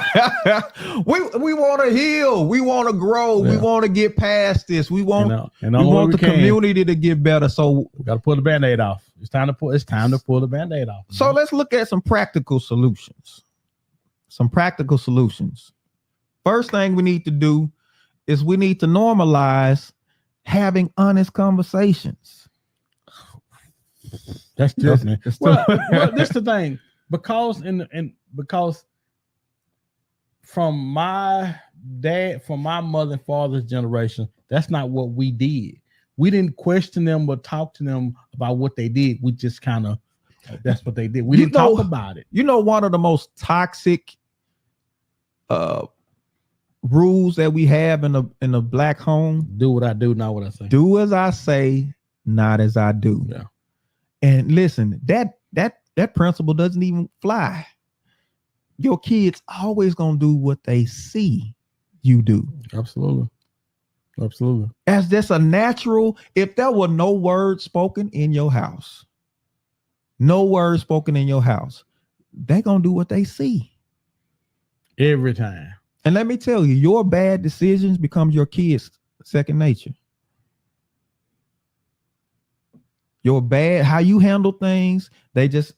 we want to heal. We want to grow. Yeah. We want to get past this. We want we want the community to get better. So we got to pull the Band-Aid off. It's time to pull the Band-Aid off. So let's look at some practical solutions. First thing we need to do is we need to normalize having honest conversations. That's different. Well, this is the thing. Because from my mother and father's generation, that's not what we did. We didn't question them or talk to them about what they did. We just kind of, that's what they did. We didn't talk about it. One of the most toxic rules that we have in a black home: do what I do, not what I say. Do as I say, not as I do. Yeah. And listen, that principle doesn't even fly. Your kids always gonna do what they see you do. Absolutely. As just a natural. If there were no words spoken in your house, they're gonna do what they see every time. And let me tell you, your bad decisions become your kids' second nature. Your bad, how you handle things, that's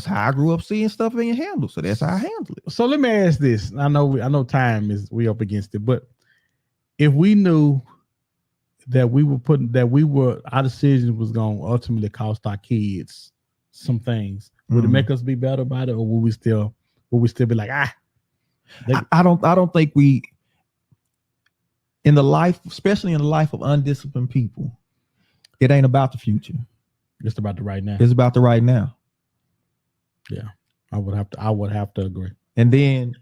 how I grew up seeing stuff being handled. So that's how I handle it. So let me ask this. I know time is we up against it, but if we knew that our decision was going to ultimately cost our kids some things, would it make us be better about it, or would we still be like, I don't think we, especially in the life of undisciplined people, it ain't about the future. It's about the right now. It's about the right now. Yeah, I would have to agree. And then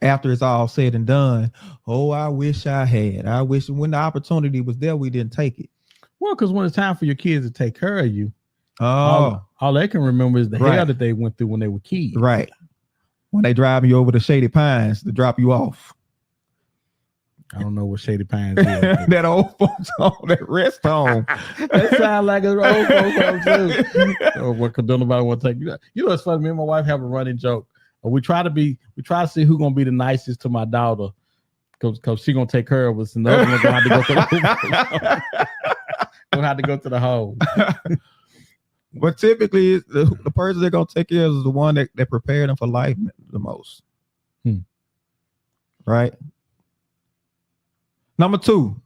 after it's all said and done, I wish I had. I wish when the opportunity was there, we didn't take it. Well, because when it's time for your kids to take care of you, all they can remember is the hell that they went through when they were kids. Right. When they drive you over to Shady Pines to drop you off. I don't know what Shady Pines is. That old folks home, that rest home. That sounds like an old folks home too. What nobody want to take you. It's funny. Me and my wife have a running joke. We try to see who's gonna be the nicest to my daughter, because she's gonna take care of us, and the other one's gonna have to go to the home. Gonna have to go to the home. But typically, the person they're gonna take care of is the one that prepared them for life the most. Right. Number two,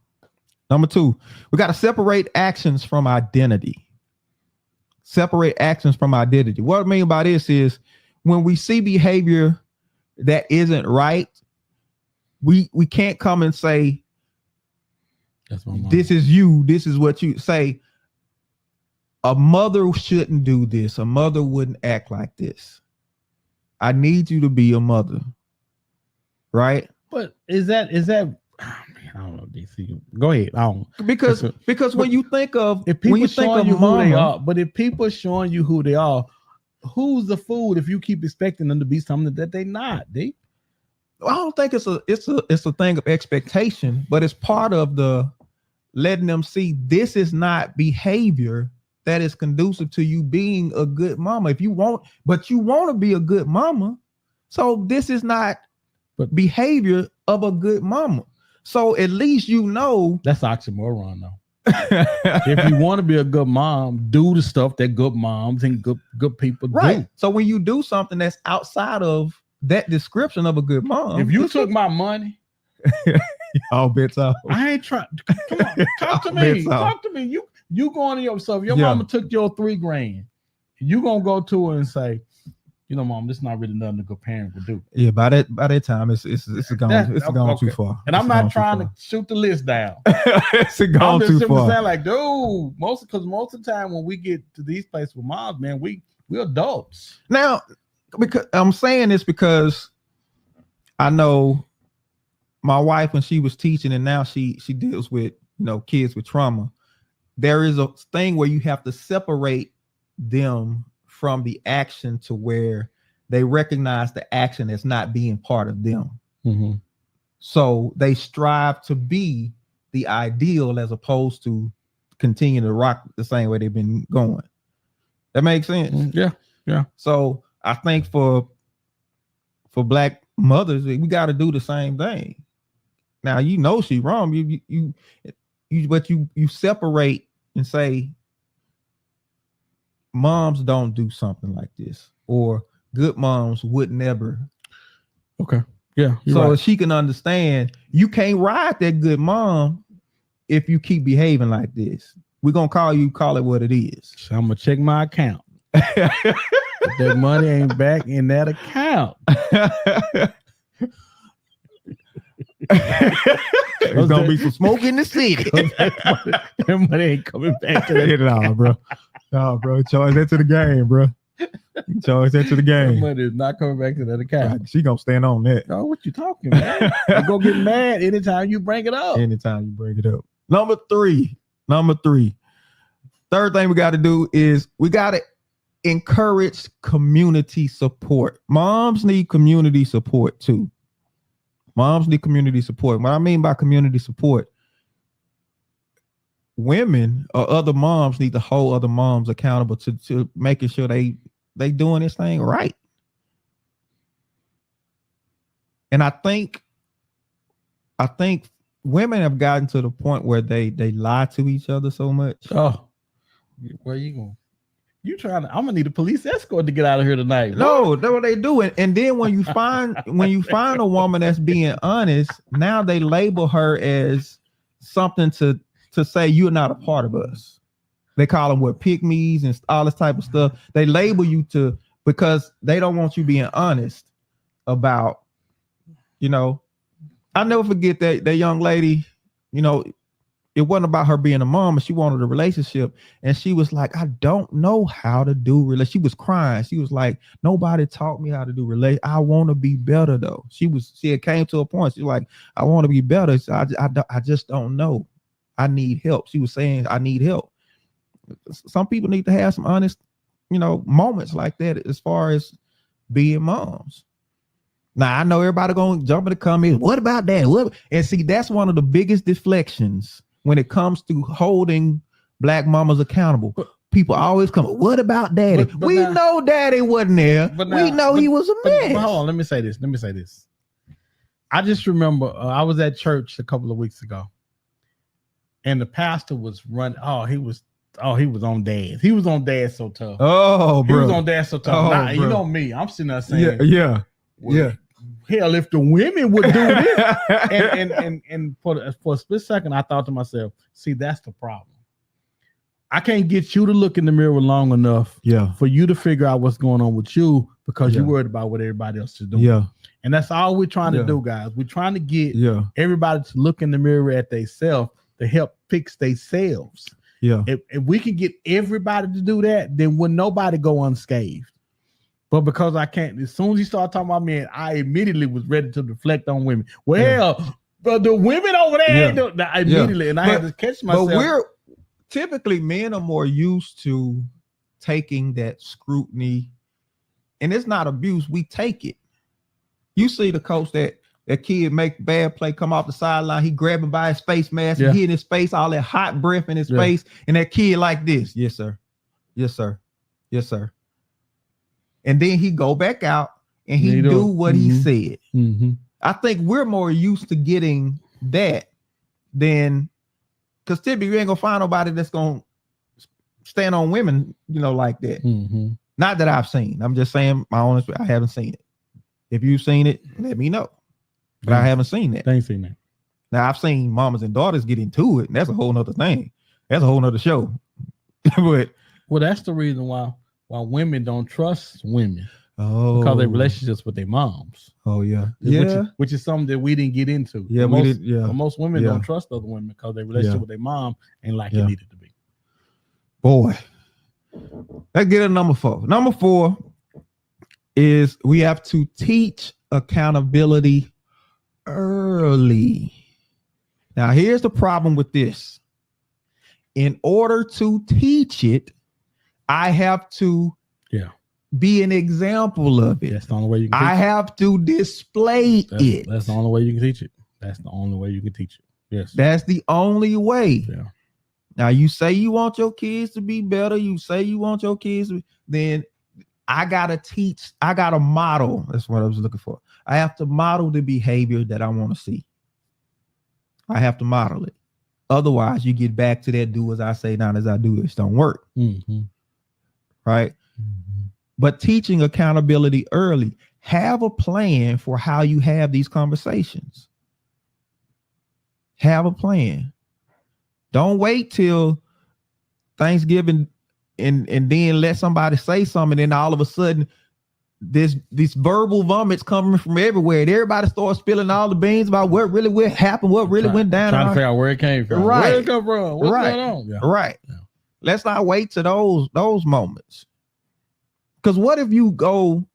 we got to separate actions from identity. separate actions from identity. What I mean by this is when we see behavior that isn't right, we can't come and say, That's my mom. this is you, this is what you say. A mother shouldn't do this. A mother wouldn't act like this. I need you to be a mother. Right? But is that oh, man, I don't know, DC. Go ahead. I don't because when you think of if people showing you mama, who they are, but if people showing you who they are, who's the fool if you keep expecting them to be something that they not, D? I don't think it's a thing of expectation, but it's part of the letting them see this is not behavior that is conducive to you being a good mama. If you want, but you want to be a good mama, so this is not behavior of a good mama. So at least you know that's oxymoron though. If you want to be a good mom, do the stuff that good moms and good people do. So when you do something that's outside of that description of a good mom, if you took my money, I'll bet so. I ain't trying. Come on, talk to me. Talk to me. You going to yourself. Your mama took your $3,000. You gonna go to her and say, you know, mom, this is not really nothing a good parent would do. Yeah, by that time, it's gone too far. And I'm not trying to shoot the list down. It's gone too far. Saying like, dude, most of the time when we get to these places with moms, man, we're adults. Now, because I'm saying this because I know my wife when she was teaching, and now she deals with kids with trauma. There is a thing where you have to separate them from the action to where they recognize the action as not being part of them. Mm-hmm. So they strive to be the ideal as opposed to continue to rock the same way they've been going. That makes sense. Yeah. So I think for Black mothers, we got to do the same thing. Now she's wrong. You separate and say, moms don't do something like this, or good moms would never. Okay. Yeah. So she can understand you can't ride that good mom if you keep behaving like this. We're gonna call it what it is. So I'm gonna check my account. If that money ain't back in that account. There's gonna be some smoke in the city. That money ain't coming back to that. No, bro. Charge that to the game, bro. Charge that to the game. That money is not coming back to that account. She gonna stand on that. Oh, what you talking about? You go get mad anytime you bring it up. Number three. Third thing we got to do is we got to encourage community support. Moms need community support too. What I mean by community support, women or other moms need to hold other moms accountable to making sure they doing this thing right. And I think women have gotten to the point where they lie to each other so much. Oh, where you going? I'm gonna need a police escort to get out of here tonight. No, that's what they do. And then when you find a woman that's being honest, now they label her as something to say you're not a part of us. They call them pick-me's and all this type of stuff. They label you because they don't want you being honest about, I'll never forget that young lady, it wasn't about her being a mom, but she wanted a relationship. And she was like, I don't know how to do relationship. She was crying. She was like, nobody taught me how to do relationship. I want to be better though. She had came to a point. She's like, I want to be better. So I just don't know. I need help. She was saying, I need help. Some people need to have some honest, moments like that as far as being moms. Now I know everybody gonna jump in the comments. What about that? And see, that's one of the biggest deflections when it comes to holding Black mamas accountable. People always come, what about daddy? But we know daddy wasn't there. We know he was a mess. Hold on, let me say this. I just remember I was at church a couple of weeks ago, and the pastor was running. He was on dad. He was on dad so tough. Oh, bro. He was on dad so tough. You know me. I'm sitting there saying, yeah. Hell, if the women would do this, and for a split second, I thought to myself, see, that's the problem. I can't get you to look in the mirror long enough for you to figure out what's going on with you because you're worried about what everybody else is doing. Yeah. And that's all we're trying to do, guys. We're trying to get everybody to look in the mirror at themselves to help fix themselves. Yeah. If we can get everybody to do that, then will nobody go unscathed. But because I can't, as soon as you start talking about men, I immediately was ready to deflect on women. Well, but the women over there, immediately, and I had to catch myself. But typically men are more used to taking that scrutiny, and it's not abuse. We take it. You see the coach that kid make bad play, come off the sideline, he grab him by his face mask, and he in his face, all that hot breath in his face, and that kid like this, yes sir, yes sir, yes sir. And then he go back out and he do what he said. I think we're more used to getting that than, because typically you ain't gonna find nobody that's gonna stand on women, like that. Not that I've seen. I'm just saying my honest. I haven't seen it. If you've seen it, let me know. But I haven't seen that. I ain't seen that. Now I've seen mamas and daughters get into it, and that's a whole nother thing. That's a whole nother show. But that's the reason why women don't trust women. Oh, because their relationships with their moms. Oh yeah. Which is something that we didn't get into. Yeah, most, we did. Yeah. Most women don't trust other women because their relationship with their mom ain't like it needed to be. Boy. Let's get to number 4. Number 4 is we have to teach accountability early. Now, here's the problem with this. In order to teach it, I have to be an example of it. That's the only way you can teach I have to display it. That's the only way you can teach it. That's the only way you can teach it. Yes. That's the only way. Yeah. Now, you say you want your kids to be better. You say you want your kids to be, then I got to teach. I got to model. That's what I was looking for. I have to model the behavior that I want to see. I have to model it. Otherwise, you get back to that do as I say, not as I do. It don't work. Right? But teaching accountability early, have a plan for how you have these conversations. Have a plan. Don't wait till Thanksgiving and then let somebody say something, and then all of a sudden these verbal vomits coming from everywhere, and everybody starts spilling all the beans about what really happened, what really went down. Trying to figure out where it came from. Right. Where it come from? What's going on? Yeah. Right. Yeah. Let's not wait to those moments. Because what if you go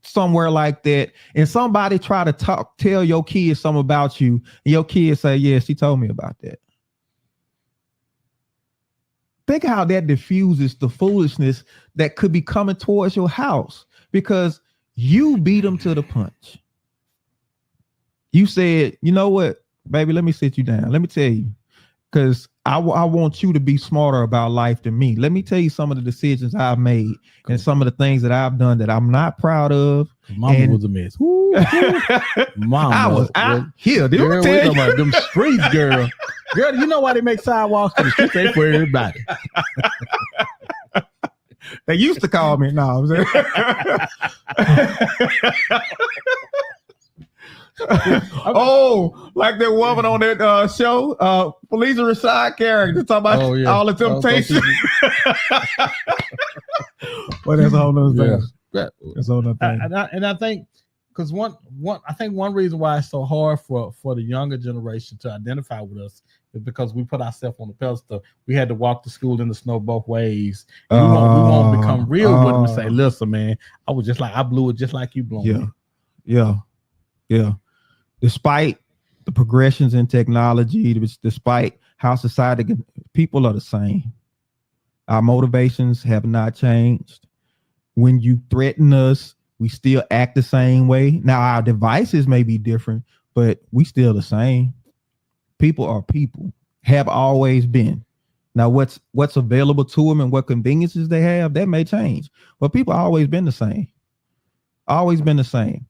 somewhere like that and somebody try to tell your kids something about you, and your kids say, yeah, she told me about that. Think how that diffuses the foolishness that could be coming towards your house because you beat them to the punch. You said, you know what, baby, let me sit you down. Let me tell you, because I want you to be smarter about life than me. Let me tell you some of the decisions I've made and some of the things that I've done that I'm not proud of. Mama was a mess. Mama, I was out here. Did girl, tell you about them streets, girl? Girl, you know why they make sidewalks to the streets? Ain't for everybody. They used to call me. No, I'm saying. Oh, like that woman on that show, Felicia Rashad character, talking about all the temptation. Well, that's a whole nother thing. That's a whole nother thing. And I think because one reason why it's so hard for the younger generation to identify with us is because we put ourselves on the pedestal. We had to walk to school in the snow both ways. We won't become real with them and say, listen, man, I blew it just like you blew it. Yeah. Despite the progressions in technology, despite how society, people are the same. Our motivations have not changed. When you threaten us, we still act the same way. Now, our devices may be different, but we still the same. People are people, have always been. Now, what's available to them and what conveniences they have, that may change. But people have always been the same. Always been the same.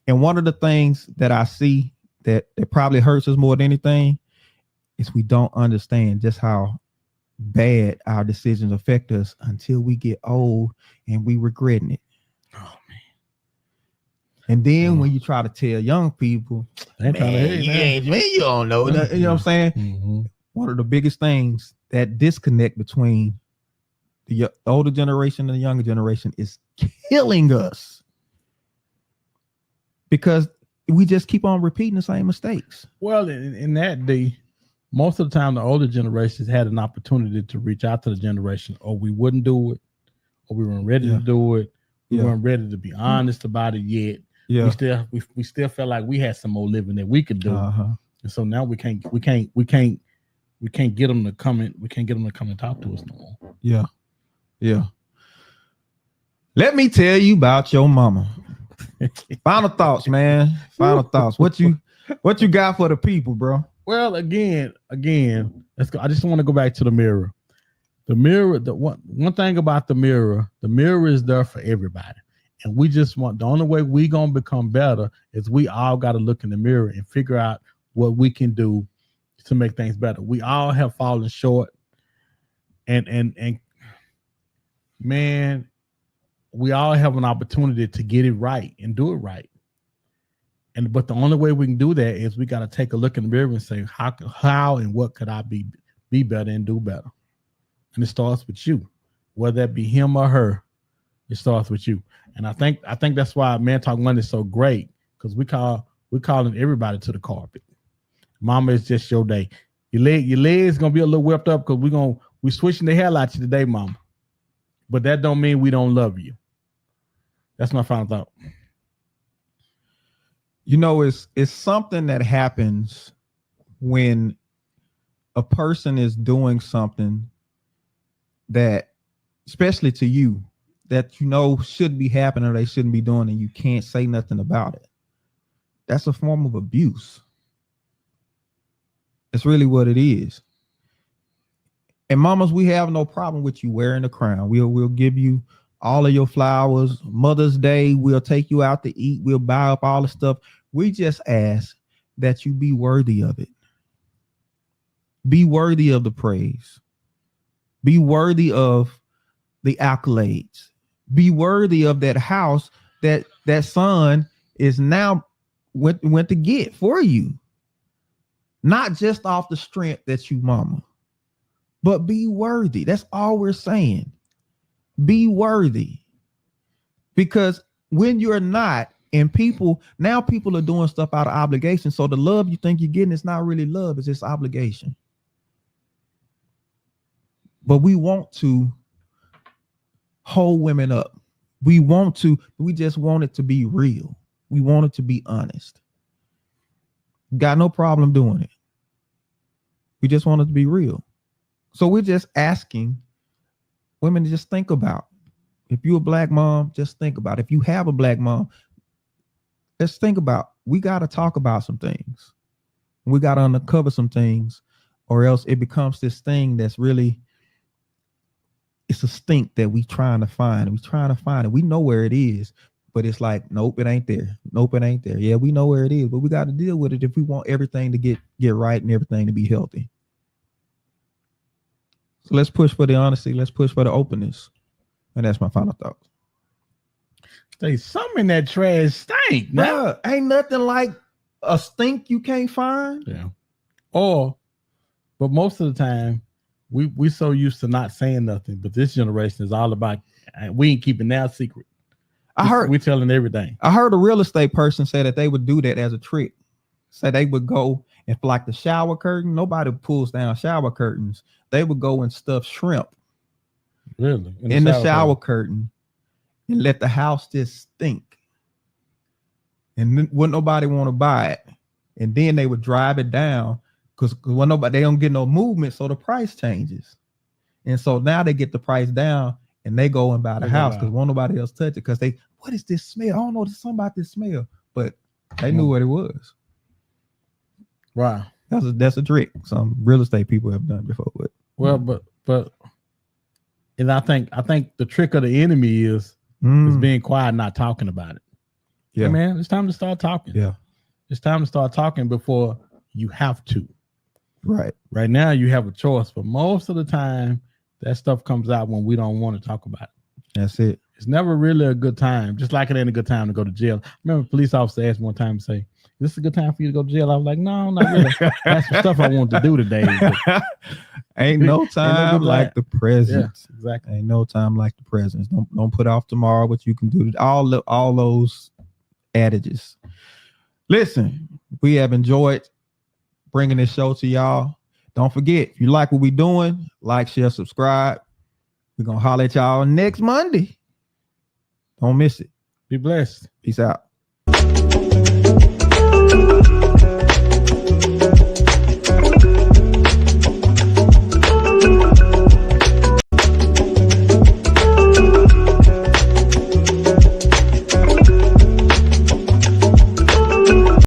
And one of the things that I see that probably hurts us more than anything is we don't understand just how bad our decisions affect us until we get old and we regretting it. Oh man. And then when you try to tell young people, man, you don't know. You know what I'm saying? One of the biggest things that disconnect between the older generation and the younger generation is killing us because we just keep on repeating the same mistakes. Well, in that day, most of the time, the older generations had an opportunity to reach out to the generation, or we wouldn't do it, or we weren't ready to do it. We weren't ready to be honest about it yet. Yeah, we still felt like we had some more living that we could do, and so now we can't get them to come in. We can't get them to come and talk to us no more. Yeah. Let me tell you about your mama. Final thoughts, man. Final thoughts. What you got for the people, bro? Well, again, let's go. I just want to go back to the mirror. The mirror, the one thing about the mirror is there for everybody. And we just want, the only way we gonna become better is we all got to look in the mirror and figure out what we can do to make things better. We all have fallen short, and man, we all have an opportunity to get it right and do it right. But the only way we can do that is we got to take a look in the mirror and say, how and what could I be better and do better? And it starts with you, whether that be him or her. It starts with you. And I think that's why Man Talk Monday is so great, because we're calling everybody to the carpet. Mama, it's just your day. Your legs gonna be a little whipped up because we switching the hell out you today, Mama. But that don't mean we don't love you. That's my final thought. You know, it's something that happens when a person is doing something that, especially to you, that you know should be happening or they shouldn't be doing, and you can't say nothing about it. That's a form of abuse. That's really what it is. And mamas, we have no problem with you wearing a crown. We'll give you all of your flowers. Mother's Day, we'll take you out to eat. We'll buy up all the stuff. We just ask that you be worthy of it. Be worthy of the praise. Be worthy of the accolades. Be worthy of that house that son is now went to get for you. Not just off the strength that you mama, but be worthy. That's all we're saying. Be worthy. Because when you're not, and people are doing stuff out of obligation. So the love you think you're getting is not really love, it's just obligation. But we want to hold women up. We just want it to be real. We want it to be honest. Got no problem doing it. We just want it to be real. So we're just asking women to just think about, if you're a black mom, just think about, if you have a black mom, let's think about, we got to talk about some things. We got to uncover some things, or else it becomes this thing that's really, it's a stink that we trying to find. We trying to find it. We know where it is, but it's like, nope, it ain't there. Nope, it ain't there. Yeah, we know where it is, but we got to deal with it if we want everything to get right and everything to be healthy. So let's push for the honesty. Let's push for the openness. And that's my final thought. There's something in that trash stink. Bruh, ain't nothing like a stink you can't find. Yeah. But most of the time, we so used to not saying nothing. But this generation is all about, we ain't keeping that secret. We're telling everything. I heard a real estate person say that they would do that as a trick. Say they would go and, for like the shower curtain, nobody pulls down shower curtains. They would go and stuff shrimp. Really? In the shower curtain, and let the house just stink. And wouldn't nobody want to buy it. And then they would drive it down because they don't get no movement, so the price changes. And so now they get the price down and they go and buy the house because won't nobody else touch it, because what is this smell? I don't know, there's something about this smell. But they knew what it was. Wow. That's a trick some real estate people have done before. But and I think the trick of the enemy is being quiet, not talking about it. Yeah, hey man, it's time to start talking. Yeah, it's time to start talking before you have to. Right now you have a choice, but most of the time that stuff comes out when we don't want to talk about it. That's it. It's never really a good time. Just like it ain't a good time to go to jail. I remember a police officer asked me one time to say, "This is a good time for you to go to jail." I was like, "No, not really. That's some stuff I want to do today." Ain't no time like the present. Yeah, exactly. Ain't no time like the present. Don't put off tomorrow what you can do. All those adages. Listen, we have enjoyed bringing this show to y'all. Don't forget, if you like what we're doing, like, share, subscribe. We're gonna holler at y'all next Monday. Don't miss it. Be blessed. Peace out.